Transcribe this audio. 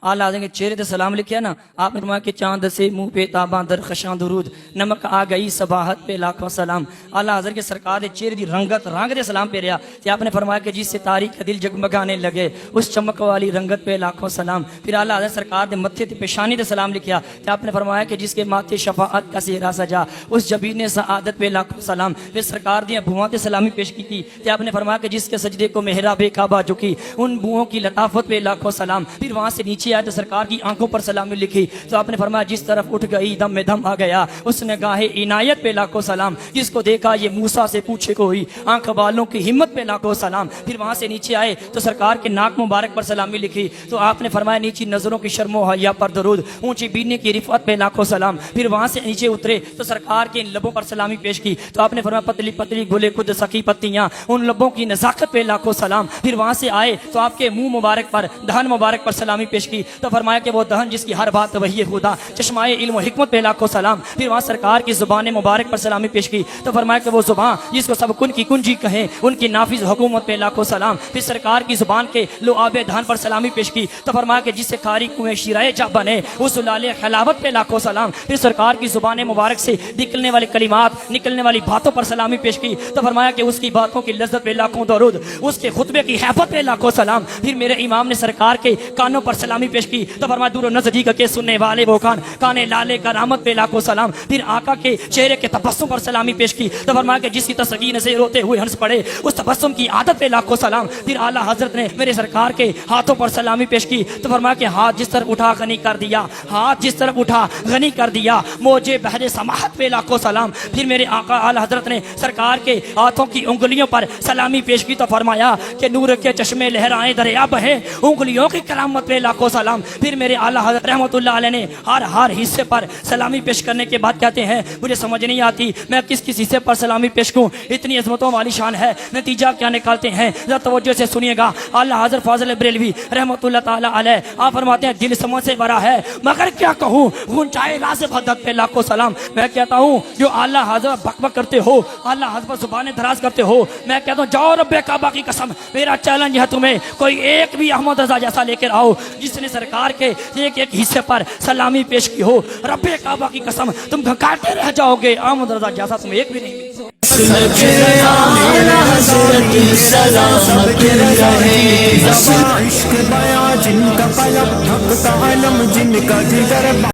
आला के चेहरे ते सलाम लिखा ना, आपने फरमाया कि चांद से मुंह पे ताबा दर खशां दुरूद, नमक आ गई सबाहत पे लाखों सलाम। आला हज़रत के सरकार दे चेहरे दी रंगत रंग दे सलाम पे रहा ते आपने फरमाया कि जिससे तारीख का दिल जगमगाने लगे उस चमक वाली रंगत पे लाखों सलाम। फिर आला हज़रत सरकार दे मत्थे ते पेशानी ते सलाम लिखा ते आपने फरमाया कि जिसके माथे शफाअत का सेहरा सजा उस जबीने सआदत पे लाखों सलाम। फिर सरकार दी बुआं ते सलामी पेश की ते आपने फरमाया कि जिसके सजदे को मेहराबे काबा झुकी उन बुओं की लताफत पे लाखों सलाम। फिर वहां से नीचे आए तो सरकार की आंखों पर सलामी लिखी तो आपने फरमाया जिस तरफ उठ गई दम में दम आ गया उसने गाहे इनायत पे लाखों सलाम। जिसको देखा ये मूसा से पूछे कोई आंख वालों की हिम्मत पे लाखों सलाम। फिर वहां से नीचे आए तो सरकार के नाक मुबारक पर सलामी लिखी तो आपने फरमाया नीची नजरों की शर्मो हया पर दरूद, ऊंची बीनी की रिफत पे लाखों सलाम। फिर वहां से नीचे उतरे तो सरकार के इन लबों पर सलामी पेश की तो आपने फरमाया पतली पतली गुले खुद सखी पत्तियां उन लबों की नजाकत पे लाखों सलाम। फिर वहां से आए तो आपके मुंह मुबारक पर दहन मुबारक पर सलामी पेश की तो फरमाया कि वो दहन जिसकी हर बात वही खुदा चश्माए इल्म व हिकमत पे लाखों सलाम। फिर वहां सरकार की जुबान मुबारक पर सलामी पेश की तो फरमाया कि वो जुबान जिसको सब कुन की कुंजी कहें उनकी नाफिज हुकूमत पे लाखों सलाम। फिर सरकार की जुबान के लुआबे धान पर सलामी पेश की तो फरमाया कि जिससे कारी कुएं शिराए जा बने उस लाले खिलावत पे लाखों सलाम। फिर सरकार की जुबान मुबारक से निकलने वाली कलिमात निकलने वाली बातों पर सलामी पेश की तो फरमाया कि उसकी बातों की लज्जत पे लाखों दरूद, उसके खुतबे की हैबत पे लाखों सलाम। फिर मेरे इमाम ने सरकार के कानों पर सलामी पेश की तो फरमाया दूर नजदीक के सुनने वाले वो काने लाले करामत पे लाखों सलाम। फिर आका के चेहरे के तबस्सुम पर सलामी पेश की तो फरमाया कि जिसकी तस्कीन से रोते हुए हंस पड़े उस तबस्सुम की आदत पे लाखों सलाम। फिर आला हजरत ने मेरे सरकार के हाथों पर सलामी पेश की तो फरमाया कि हाथ जिस तरफ उठा गनी कर दिया, हाथ जिस तरफ उठा गनी कर दिया, मोजे बहरे समाहत पे लाखों सलाम। फिर मेरे आका आला हजरत ने सरकार के हाथों की उंगलियों पर सलामी पेश की तो फरमाया कि नूर के चश्मे लहराए दरिया बहे उंगलियों की करामत पे लाखों सलाम। फिर मेरे आला हजरत रहमतुल्लाह अलैह ने हर हिस्से पर सलामी पेश करने के बाद कहते हैं मुझे समझ नहीं आती मैं किस किस हिस्से पर सलामी पेश करूं, इतनी अजमतों वाली शान है, नतीजा क्या निकालते हैं जरा तवज्जो से सुनिएगा। आला हजरत फाजिल बरेलवी रहमतुल्लाह ताला अलैह आप फरमाते हैं दिल समझ से भरा है मगर क्या कहूं गुंजाए राज़ हदत पे लाखों सलाम। मैं कहता हूं जो आला हजरत बकबक करते हो आला हजरत जुबान दराज करते हो, मैं कहता हूं जाओ रब्बे काबा की कसम मेरा चैलेंज है तुम्हें कोई एक भी अहमद रजा जैसा लेकर आओ जिसने सरकार के एक एक हिस्से पर सलामी पेश की हो। रब्बे काबा की कसम तुम घकाते रह जाओगे, अहमद रजा जैसा तुम एक भी नहीं मिलेगा।